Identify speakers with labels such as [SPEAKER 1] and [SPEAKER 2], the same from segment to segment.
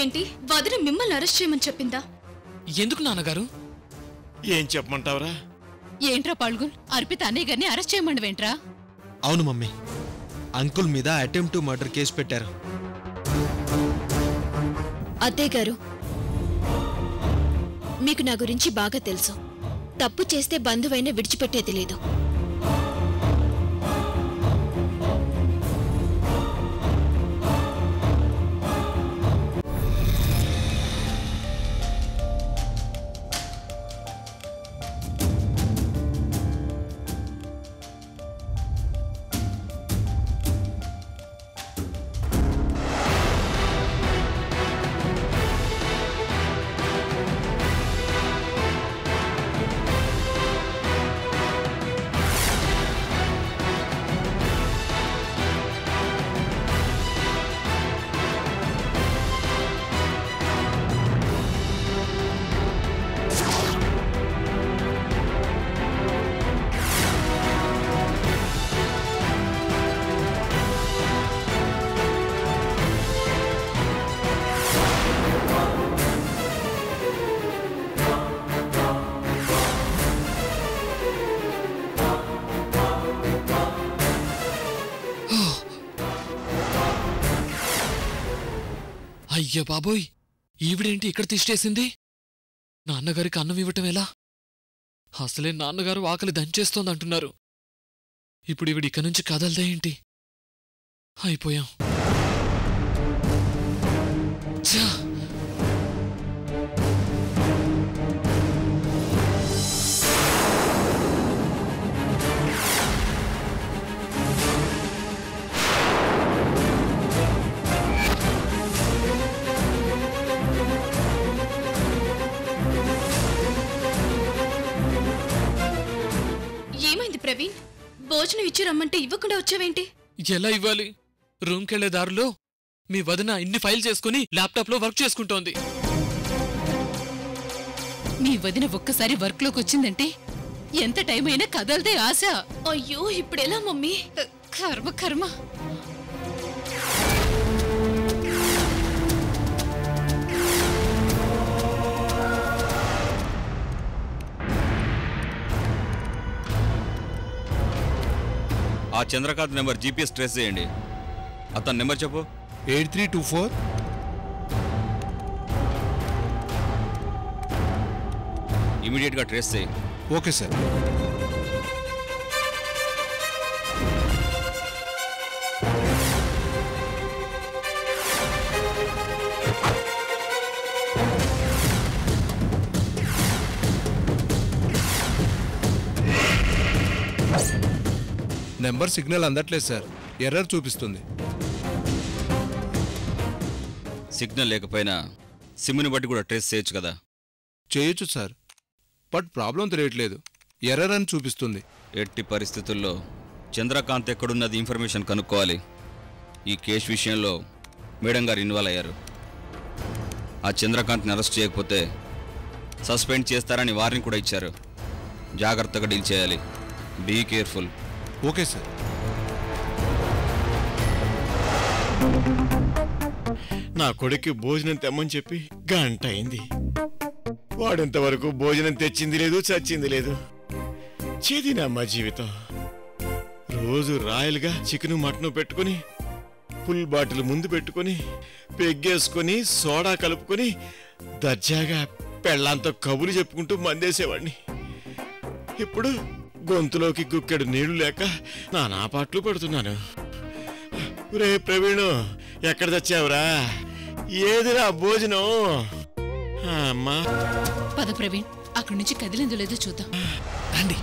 [SPEAKER 1] ఏంటి వదిన మిమ్మల్ని అరెస్ట్ చేయమని చెప్పిందా?
[SPEAKER 2] ఎందుకు నాన్నగారు?
[SPEAKER 3] ఏం చెప్పమంటావరా?
[SPEAKER 4] ఏంట్రా పాల్గొన్, అర్పిత అన్నయ్య గారిని అరెస్ట్ చేయమండి వెంట్రా?
[SPEAKER 5] అవును మమ్మీ, అంకుల్ మీద అటెంప్ట్ టు మర్డర్ కేసు పెట్టారు.
[SPEAKER 1] అత్తయ్య గారు, మీకు నా గురించి బాగా తెలుసు. తప్పు చేస్తే బంధువైనా విడిచిపెట్టేది లేదు.
[SPEAKER 2] అయ్య బాబోయ్, ఈవిడేంటి ఇక్కడ తిష్టేసింది? నాన్నగారికి అన్నం ఇవ్వటం ఎలా? అసలే నాన్నగారు ఆకలి దంచేస్తోందంటున్నారు. ఇప్పుడు ఈవిడ ఇక నుంచి కదలదే ఏంటి? అయిపోయాం. ఛా!
[SPEAKER 1] ప్రవీణ్, భోజనం ఇచ్చి రమ్మంటే ఇవ్వకుండా వచ్చావేంటి?
[SPEAKER 2] ఎలా ఇవ్వాలి? రూమ్కెళ్లే దారిలో మీ వదిన ఇన్ని ఫైల్ చేసుకుని ల్యాప్టాప్ లో వర్క్ చేసుకుంటోంది.
[SPEAKER 4] మీ వదిన ఒక్కసారి వర్క్ లోకి వచ్చిందంటే ఎంత టైం అయినా కదలదే ఆశ.
[SPEAKER 1] అయ్యో, ఇప్పుడెలా మమ్మీ?
[SPEAKER 4] కర్మ కర్మ.
[SPEAKER 6] ఆ చంద్రకాంత్ నెంబర్ జీపీఎస్ ట్రేస్ చేయండి. అతని నెంబర్ చెప్పు.
[SPEAKER 5] 8324.
[SPEAKER 6] ఇమీడియట్గా ట్రేస్ చేయి.
[SPEAKER 5] Okay sir. నెంబర్ సిగ్నల్ అందట్లేదు సార్, ఎర్రర్ చూపిస్తుంది.
[SPEAKER 6] సిగ్నల్ లేకపోయినా సిమ్ని బట్టి కూడా ట్రేస్ చేయొచ్చు కదా?
[SPEAKER 5] చేయొచ్చు సార్, బట్ ప్రాబ్లం తెలియట్లేదు, ఎర్రర్ అని చూపిస్తుంది.
[SPEAKER 6] ఎట్టి పరిస్థితుల్లో చంద్రకాంత్ ఎక్కడున్నది ఇన్ఫర్మేషన్ కనుక్కోవాలి. ఈ కేసు విషయంలో మేడం గారు ఇన్వాల్వ్ అయ్యారు. ఆ చంద్రకాంత్ని అరెస్ట్ చేయకపోతే సస్పెండ్ చేస్తారని వార్నింగ్ కూడా ఇచ్చారు. జాగ్రత్తగా డీల్ చేయాలి. Be careful.
[SPEAKER 5] Okay sir.
[SPEAKER 3] నా కొడుక్కి భోజనం తెమ్మని చెప్పి గంట అయింది. వాడింతవరకు భోజనం తెచ్చింది లేదు, చచ్చింది లేదు. చేదినమ్మా జీవితం. రోజు రాయల్గా చికెను మటను పెట్టుకుని, ఫుల్ బాటిల్ ముందు పెట్టుకుని, పెగ్గేసుకుని, సోడా కలుపుకొని దర్జాగా పెళ్ళంతో కబులు చెప్పుకుంటూ మందేసేవాడిని. ఇప్పుడు గొంతులోకి గుక్కెడు నీళ్లు లేక నానా పాటలు పడుతున్నాను. రే ప్రవీణు, ఎక్కడ తెచ్చావురా? ఏదిరా భోజనం? అమ్మా,
[SPEAKER 4] పద ప్రవీణ్, అక్కడి నుంచి కదిలిందో లేదో చూద్దాం.
[SPEAKER 2] రండి.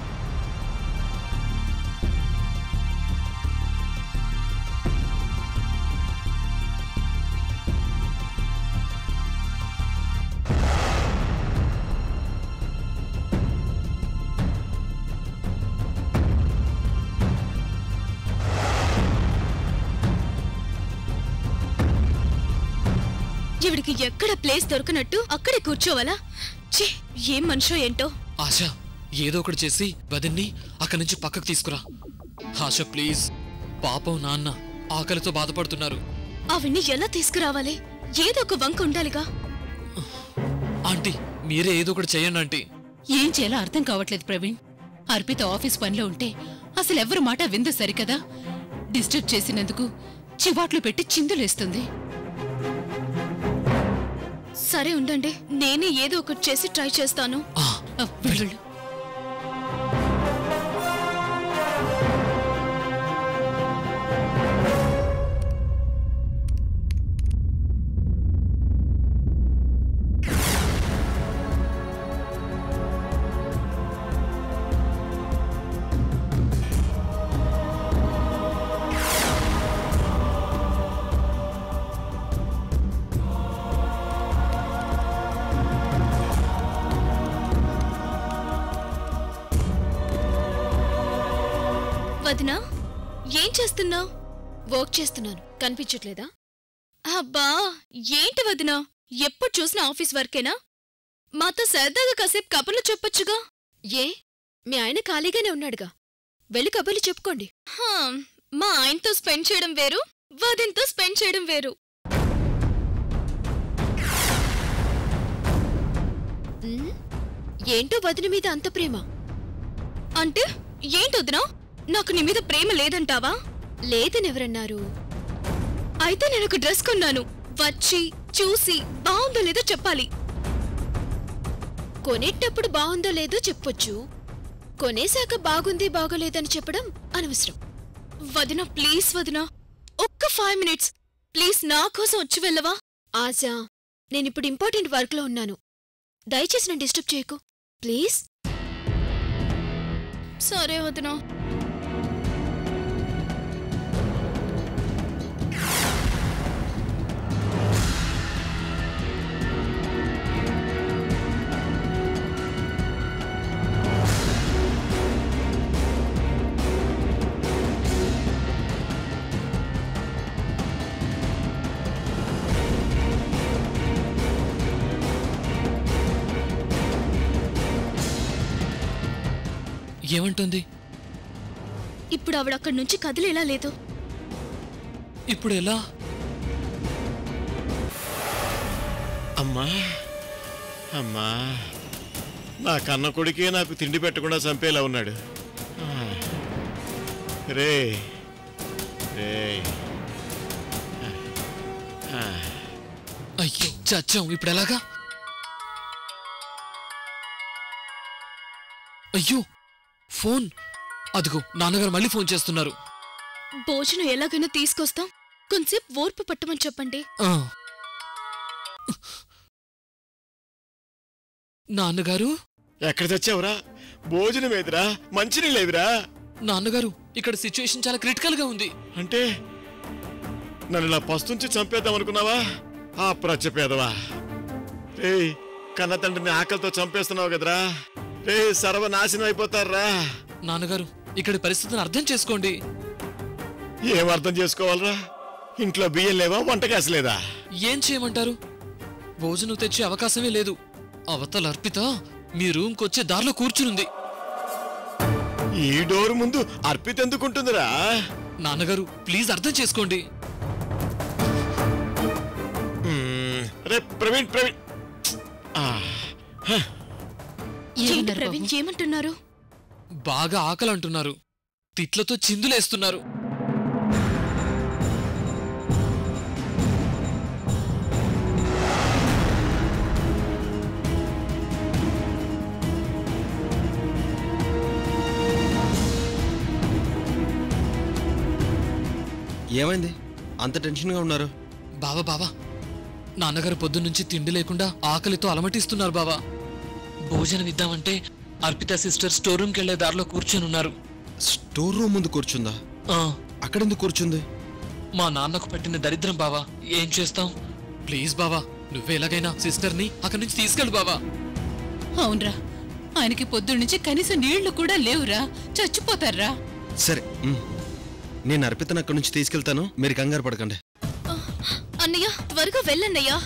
[SPEAKER 1] ఇవిడికి ఎక్కడ ప్లేస్ దొరకనట్టు అక్కడే కూర్చోవాలా? ఛీ, ఏం మనిషో ఏంటో.
[SPEAKER 2] ఆశ, ఏదో ఒకటి చేసి వదిన్ని అక్కడి నుంచి పక్కకు తీసుకురా. ఆశ ప్లీజ్, పాపం నాన్న ఆకలితో బాధపడుతున్నారు.
[SPEAKER 1] అవన్నీ ఎలా తీసుకురావాలి? ఏదో ఒక వంక ఉండాలిగా.
[SPEAKER 2] ఆంటీ మీరే ఏదో ఒకటి చేయండి ఆంటీ.
[SPEAKER 4] ఏం చేయాలో అర్థం కావట్లేదు ప్రవీణ్. అర్పిత ఆఫీస్ పనిలో ఉంటే అసలు ఎవరి మాట విందు సరికదా. డిస్టర్బ్ చేసినందుకు చివాట్లు పెట్టి చిందులేస్తుంది.
[SPEAKER 1] సరే ఉండండి, నేనే ఏదో ఒకటి చేసి ట్రై చేస్తాను.
[SPEAKER 4] వెళ్ళు.
[SPEAKER 1] వదినా, ఏం చేస్తున్నావు?
[SPEAKER 7] వర్క్ చేస్తున్నాను, కనిపించట్లేదా?
[SPEAKER 1] అబ్బా ఏంటి వదినా, ఎప్పుడు చూసినా ఆఫీస్ వర్కేనా? మాతో సరదాగా కాసేపు కబుర్లు చెప్పొచ్చుగా.
[SPEAKER 7] ఏ, మీ ఆయన ఖాళీగానే ఉన్నాడుగా, వెళ్ళి కబుర్లు చెప్పుకోండి.
[SPEAKER 1] మా ఆయనతో స్పెండ్ చేయడం వేరు, వదినతో స్పెండ్ చేయడం వేరు.
[SPEAKER 7] ఏంటో వదిన మీద అంత ప్రేమ
[SPEAKER 1] అంటే ఏంటొదినా? నాకు నీ మీద ప్రేమ లేదంటావా?
[SPEAKER 7] లేదనెవరన్నారు?
[SPEAKER 1] అయితే నేను ఒక డ్రెస్ కొన్నాను, వచ్చి చూసి బాగుందో లేదో చెప్పాలి.
[SPEAKER 7] కొనేటప్పుడు బాగుందో లేదో చెప్పొచ్చు, కొనేశాక బాగుంది బాగోలేదని చెప్పడం అనవసరం.
[SPEAKER 1] వదినా ప్లీజ్ వదినా, ఒక్క 5 minutes ప్లీజ్ నా కోసం వచ్చి వెళ్ళవా?
[SPEAKER 7] ఆశా, నేనిప్పుడు ఇంపార్టెంట్ వర్క్లో ఉన్నాను, దయచేసి నన్ను డిస్టర్బ్ చేయకు ప్లీజ్.
[SPEAKER 1] సరే వదినా.
[SPEAKER 2] ఏమంటుంది?
[SPEAKER 1] ఇప్పుడు ఆవిడ అక్కడి నుంచి కదిలేలా లేదు.
[SPEAKER 2] ఇప్పుడు ఎలా?
[SPEAKER 3] అమ్మా అమ్మా, నా కన్న కొడుకే నాకు తిండి పెట్టకుండా చంపేలా ఉన్నాడు. రే రే,
[SPEAKER 2] అయ్యో చచ్చాం, ఇప్పుడు ఎలాగా? అయ్యో ఫోన్, అదిగో నాన్నగారు మళ్ళీ ఫోన్ చేస్తున్నారు.
[SPEAKER 1] భోజనం ఎలాగైనా తీసుకొస్తాం, కొంచెంసేపు ఓర్పు పట్టమని చెప్పండి.
[SPEAKER 2] నాన్నగారు
[SPEAKER 3] ఎక్కడ తెచ్చావురా? భోజనం ఏదిరా, మంచినీళ్ళేదిరా?
[SPEAKER 2] నాన్నగారు ఇక్కడ సిచ్యువేషన్ చాలా క్రిటికల్ గా ఉంది.
[SPEAKER 3] అంటే నన్ను ఇలా పస్తుంచి చంపేద్దాం అనుకున్నావా? ఆ ప్రచ్చపేదవా, రే కన్న తండ్రిని ఆకలితో చంపేస్తున్నావు కదరా, రే సర్వనాశనం అయిపోతారా.
[SPEAKER 2] నాన్నగారు ఇక్కడి పరిస్థితిని అర్థం చేసుకోండి.
[SPEAKER 3] ఏం అర్థం చేసుకోవాలరా? ఇంట్లో బియ్యం లేవా, వంట గ్యాస్ లేదా?
[SPEAKER 2] ఏం చేయమంటారు? భోజనం తెచ్చే అవకాశమే లేదు. అవతల అర్పిత మీ రూమ్కి వచ్చే దారిలో కూర్చునుంది.
[SPEAKER 3] ఈ డోర్ ముందు అర్పిత ఎందుకుంటుందిరా?
[SPEAKER 2] నాన్నగారు ప్లీజ్ అర్థం చేసుకోండి.
[SPEAKER 3] రే ప్రవీణ్, ప్రవీణ్
[SPEAKER 1] ఏంటి ప్రవీణ్ ఏమంటున్నారు?
[SPEAKER 2] బాగా ఆకలి అంటున్నారు, తిట్లతో చిందులేస్తున్నారు.
[SPEAKER 8] ఏమైంది అంత టెన్షన్గా ఉన్నారు?
[SPEAKER 2] బావా బావా, నాన్నగారు పొద్దున్నుంచి తిండి లేకుండా ఆకలితో అలమటిస్తున్నారు బావా. భోజనం ఇద్దామంటే అర్పిత సిస్టర్ స్టోర్ రూమ్కి వెళ్లే దారిలో కూర్చొనున్నారు.
[SPEAKER 8] స్టోర్ రూమ్ ముందు కూర్చుందా? అక్కడెందుకు కూర్చుంది?
[SPEAKER 2] మా నాన్నకు పట్టిన దరిద్రం బావా, ఏం చేస్తాం? ప్లీజ్ బావా, నువ్వే ఎలాగైనా సిస్టర్ని అక్కడి నుంచి తీసుకెళ్ళు బావా.
[SPEAKER 4] అవునరా, ఆయనకి పొద్దున్నుంచి కనీసం నీళ్లు కూడా లేవురా, చచ్చిపోతారా.
[SPEAKER 8] సరే నేను అర్పితను అక్కడి నుంచి తీసుకెళ్తాను, మీరు కంగారు పడకండి.
[SPEAKER 1] అన్నయ్య త్వరగా వెళ్ళన్నయ్యా.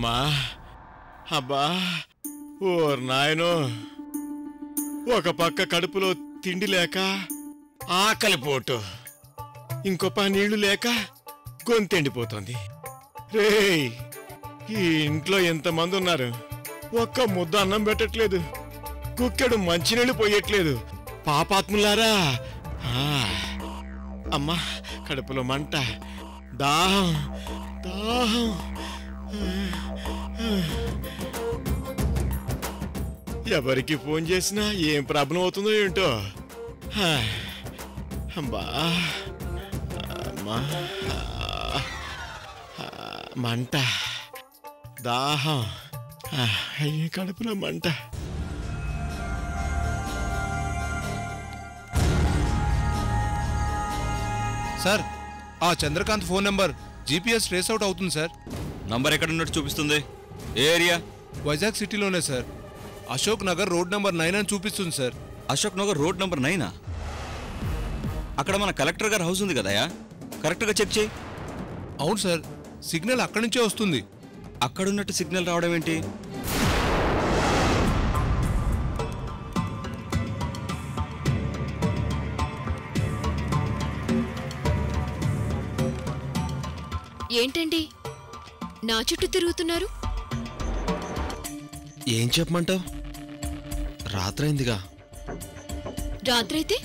[SPEAKER 3] అమ్మా అబ్బా ఓర్ నాయనో ఒక పక్క కడుపులో తిండి లేక ఆకలిపోటు ఇంకొక నీళ్లు లేక గొంతెండిపోతుంది రేయ్ ఈ ఇంట్లో ఎంతమంది ఉన్నారు ఒక్క ముద్ద అన్నం పెట్టట్లేదు కుక్కెడు మంచినీళ్ళు పోయట్లేదు పాపాత్ములారా అమ్మా కడుపులో మంట దాహం దాహం ఎవరికి ఫోన్ చేసినా ఏం ప్రాబ్లం అవుతుందో ఏంటో అమ్మా అమ్మా మంట దాహం అయ్యే కడుపులో మంట
[SPEAKER 5] సార్ ఆ Chandrakant phone number GPS trace out అవుతుంది సార్.
[SPEAKER 6] నంబర్ ఎక్కడ ఉన్నట్టు చూపిస్తుంది? ఏ ఏరియా?
[SPEAKER 5] వైజాగ్ సిటీలోనే sir. Ashok Nagar road number 9 అని చూపిస్తుంది sir.
[SPEAKER 6] Ashok Nagar road number 9? అక్కడ మన కలెక్టర్ గారి హౌస్ ఉంది కదయా, కరెక్ట్గా చెక్ చేయి.
[SPEAKER 5] అవును సార్, సిగ్నల్ అక్కడి నుంచే వస్తుంది.
[SPEAKER 6] అక్కడున్నట్టు సిగ్నల్ రావడం ఏంటి?
[SPEAKER 7] ఏంటండి నా చుట్టూ తిరుగుతున్నారు?
[SPEAKER 8] ఏం చెప్పమంటావు? రాత్రైందిగా.
[SPEAKER 7] రాత్రైతే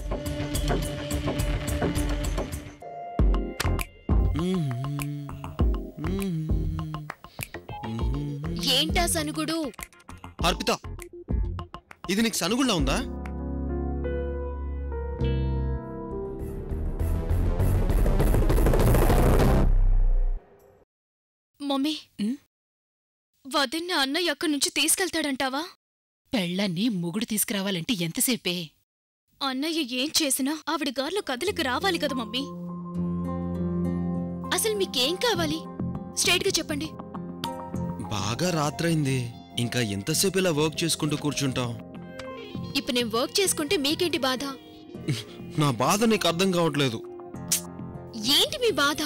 [SPEAKER 7] ఏంటా సనుగుడు?
[SPEAKER 8] అర్పిత, ఇది నీకు సనుగుళ్ళ ఉందా?
[SPEAKER 1] మమ్మీ, వదిన్న అన్నయ్య అక్కడి నుంచి తీసుకెళ్తాడంటావా?
[SPEAKER 4] పెళ్ళాన్ని మొగుడు తీసుకురావాలంటే ఎంతసేపే?
[SPEAKER 1] అన్నయ్య ఏం చేసినా ఆవిడ గార్లో కదలికి రావాలి కదా మమ్మీ.
[SPEAKER 7] అసలు మీకేం కావాలి? స్ట్రైట్ గా చెప్పండి.
[SPEAKER 8] బాగా రాత్రైంది, ఇంకా ఎంతసేపు ఇలా వర్క్ చేసుకుంటూ కూర్చుంటాం?
[SPEAKER 7] ఇప్పుడు నేను వర్క్ చేసుకుంటే మీకేంటి బాధ?
[SPEAKER 8] నా బాధ నీకు అర్థం కావట్లేదు.
[SPEAKER 7] ఏంటి మీ బాధ?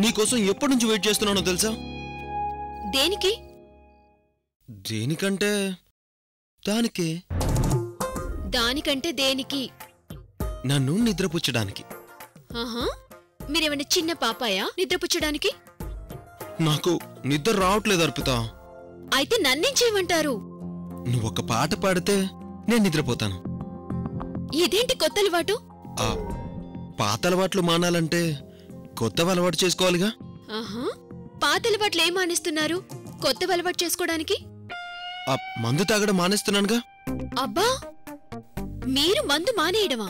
[SPEAKER 8] నీకోసం ఎప్పటి నుంచి వెయిట్ చేస్తున్నానో తెలుసా?
[SPEAKER 7] దేనికి?
[SPEAKER 8] దేనికంటే దానికే.
[SPEAKER 7] దానికంటే దేనికి?
[SPEAKER 8] నన్ను నిద్రపుచ్చడానికి.
[SPEAKER 7] ఆహా, మీరేమన్నా చిన్న పాపాయా నిద్రపుచ్చడానికి?
[SPEAKER 8] నాకు నిద్ర రావట్లేదు అర్పిత.
[SPEAKER 7] అయితే నన్నేం చేయమంటారు?
[SPEAKER 8] నువ్వొక పాట పాడితే నేను నిద్రపోతాను.
[SPEAKER 7] ఇదేంటి కొత్త అలవాటు?
[SPEAKER 8] ఆ పాత అలవాట్లు మానాలంటే కొత్త అలవాటు చేసుకోవాలిగా.
[SPEAKER 7] ఆహా, పాత అలవాట్లు ఏం మానేస్తున్నారు కొత్త అలవాటు చేసుకోవడానికి?
[SPEAKER 8] ఆ మందు తాగడం మానేస్తున్నానుగా.
[SPEAKER 7] అబ్బా, మీరు మందు మానేయడమా?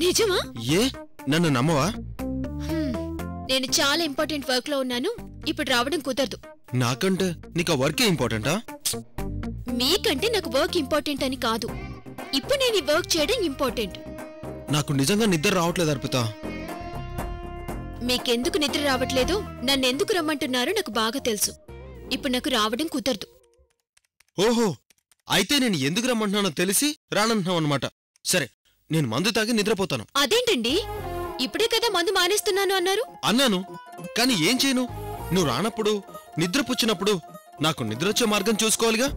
[SPEAKER 7] నిజమా?
[SPEAKER 8] ఏ, నన్ను నమ్మవా?
[SPEAKER 7] నేను చాలా ఇంపార్టెంట్ వర్క్ లో ఉన్నాను, ఇప్పుడు రావడం కుదరదు.
[SPEAKER 8] నాకంటే నీకు ఆ వర్కే ఇంపార్టెంటా?
[SPEAKER 7] మీకంటే నాకు వర్క్ ఇంపార్టెంట్ అని కాదు, ఇప్పుడు నేను ఈ వర్క్ చేయడం ఇంపార్టెంట్.
[SPEAKER 8] నాకు నిజంగా నిద్ర రావట్లేదు అర్పిత.
[SPEAKER 7] మీకెందుకు నిద్ర రావట్లేదు, నన్నెందుకు రమ్మంటున్నారో నాకు బాగా తెలుసు. ఇప్పుడు నాకు రావడం కుదరదు.
[SPEAKER 8] ఓహో, అయితే నేను ఎందుకు రమ్మంటున్నానో తెలిసి రానంటున్నావు అన్నమాట. సరే, నేను మందు తాగి నిద్రపోతాను.
[SPEAKER 7] అదేంటండి, ఇప్పుడే కదా మందు మానేస్తున్నాను అన్నారు?
[SPEAKER 8] అన్నాను, కానీ ఏం చేయను? నువ్వు రానప్పుడు, నిద్రపుచ్చినప్పుడు నాకు నిద్రొచ్చే మార్గం చూసుకోవాలిగా.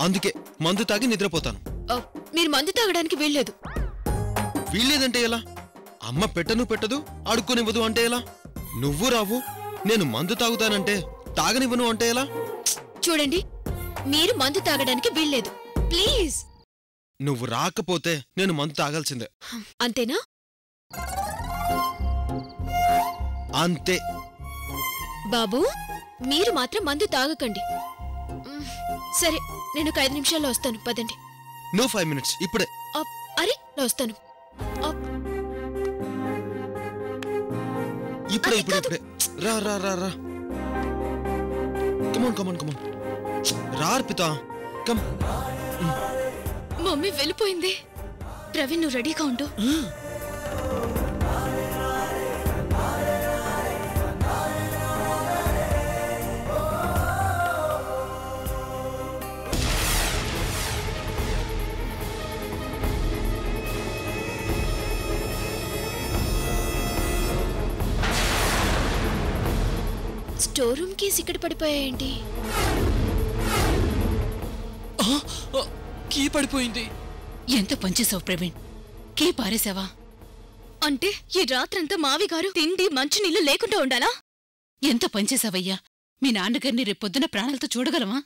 [SPEAKER 8] అందుకే మందు తాగి నిద్రపోతాను.
[SPEAKER 7] మీరు మందు తాగడానికి వీల్లేదు.
[SPEAKER 8] వీల్లేదంటే ఎలా? అమ్మ పెట్టదు అడుక్కొనివ్వదు అంటే ఎలా? నువ్వు రావు, నేను మందు తాగుతానంటే తాగనివ్వను అంటే ఎలా?
[SPEAKER 7] చూడండి, మీరు మందు తాగడానికి వీల్లేదు, ప్లీజ్.
[SPEAKER 8] నువ్వు రాకపోతే నేను మందు తాగాల్సిందే.
[SPEAKER 7] అంతేనా?
[SPEAKER 8] అంతే.
[SPEAKER 7] బాబూ, మీరు మాత్రం మందు తాగకండి. సరే, నేను ఒక 5 నిమిషాల్లో వస్తాను, పదండి.
[SPEAKER 8] నో 5 మినిట్స్, ఇప్పుడే.
[SPEAKER 7] అరే, వస్తాను.
[SPEAKER 8] ఇప్పుడే ఇప్పుడే ఇప్పుడే. రా రా రా రా. కమాన్ కమాన్ కమాన్. రా అర్పిత, కమ్.
[SPEAKER 1] మమ్మీ వెళ్ళిపోయింది. ప్రవీణ్, నువ్వు రెడీగా ఉండు.
[SPEAKER 7] స్టోర్ రూమ్ కీస్ ఇక్కడ పడిపోయాయేంటి?
[SPEAKER 2] కీ పడిపోయింది.
[SPEAKER 4] ఎంత పనిచేసావు ప్రవీణ్, కీ పారేశావా?
[SPEAKER 1] అంటే ఈ రాత్రంతా మావి గారు తిండి మంచినీళ్లు లేకుండా ఉండాలా?
[SPEAKER 4] ఎంత పనిచేసావయ్యా? మీ నాన్నగారిని రేపొద్దున ప్రాణాలతో చూడగలమా?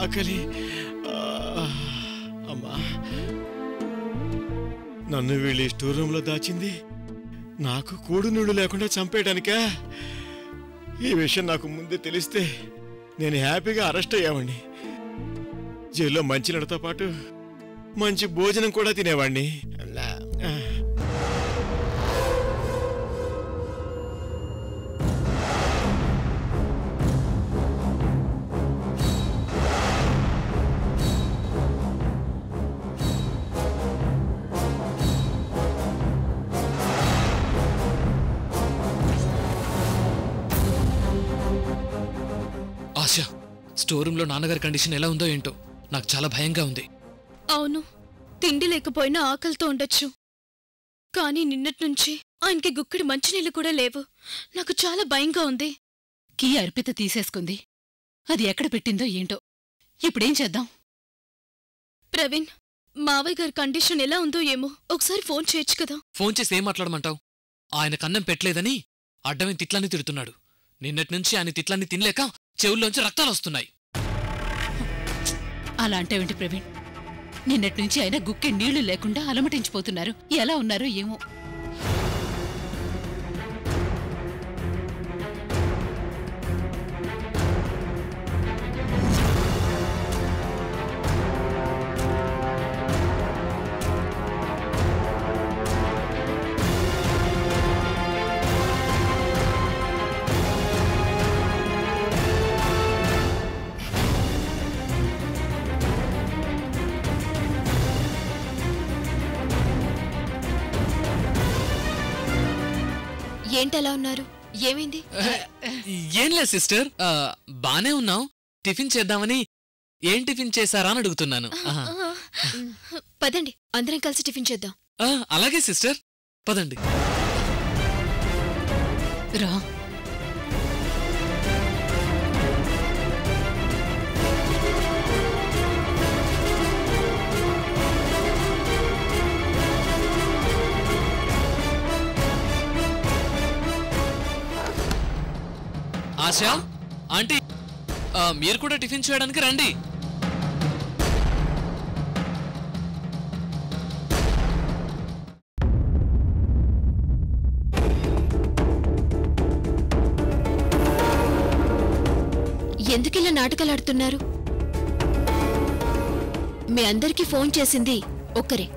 [SPEAKER 3] ఆకలి. అమ్మా, నన్ను వీళ్ళి స్టోర్ రూమ్ లో దాచింది నాకు కూడు నీళ్లు లేకుండా చంపేయడానికా? ఈ విషయం నాకు ముందే తెలిస్తే నేను హ్యాపీగా అరెస్ట్ అయ్యావాణ్ణి. జైల్లో మంచి నడతో పాటు మంచి భోజనం కూడా తినేవాణ్ణి.
[SPEAKER 2] ఆశ, స్టోర్ రూమ్ లో నాన్నగారి కండిషన్ ఎలా ఉందో ఏంటో నాకు చాలా భయంగా ఉంది.
[SPEAKER 1] అవును, తిండి లేకపోయినా ఆకలితో ఉండొచ్చు. కానీ నిన్నటి నుంచి ఆయనకి గుక్కడి మంచినీళ్ళు కూడా లేవు. నాకు చాలా భయంగా ఉంది.
[SPEAKER 4] కీ అర్పిత తీసేసుకుంది. అది ఎక్కడ పెట్టిందో ఏంటో. ఇప్పుడేం చేద్దాం?
[SPEAKER 1] ప్రవీణ్, మావయ్య గారి కండిషన్ ఎలా ఉందో ఏమో ఒకసారి ఫోన్ చేయొచ్చు కదా.
[SPEAKER 2] ఫోన్ చేసి ఏం మాట్లాడమంటావు? ఆయన కన్నం పెట్టలేదని అడ్డమైన తిట్లని తిడుతున్నాడు. నిన్నటి నుంచి ఆయన తిట్లన్నీ తినలేక చెవుల్లోంచి రక్తాలు వస్తున్నాయి.
[SPEAKER 4] అలా అంటావేంటి ప్రవీణ్? నిన్నటి నుంచి ఆయన గుక్కె నీళ్లు లేకుండా అలమటించిపోతున్నారు. ఎలా ఉన్నారో ఏమో.
[SPEAKER 7] ఏంటలా ఉన్నారు? ఏమైంది?
[SPEAKER 2] ఏం లేదు సిస్టర్, బానే ఉన్నాం. టిఫిన్ చేద్దామని ఏం టిఫిన్ చేశారా అని అడుగుతున్నాను. ఆహా.
[SPEAKER 7] పదండి అందరం కలిసి టిఫిన్ చేద్దాం.
[SPEAKER 2] అలాగే సిస్టర్, పదండి.
[SPEAKER 4] రా.
[SPEAKER 2] ఆశా, ఆంటీ, మీరు కూడా టిఫిన్ చేయడానికి రండి.
[SPEAKER 7] ఎందుకిలా నాటకాలు ఆడుతున్నారు? మీ అందరికీ ఫోన్ చేసింది ఒక్కరే.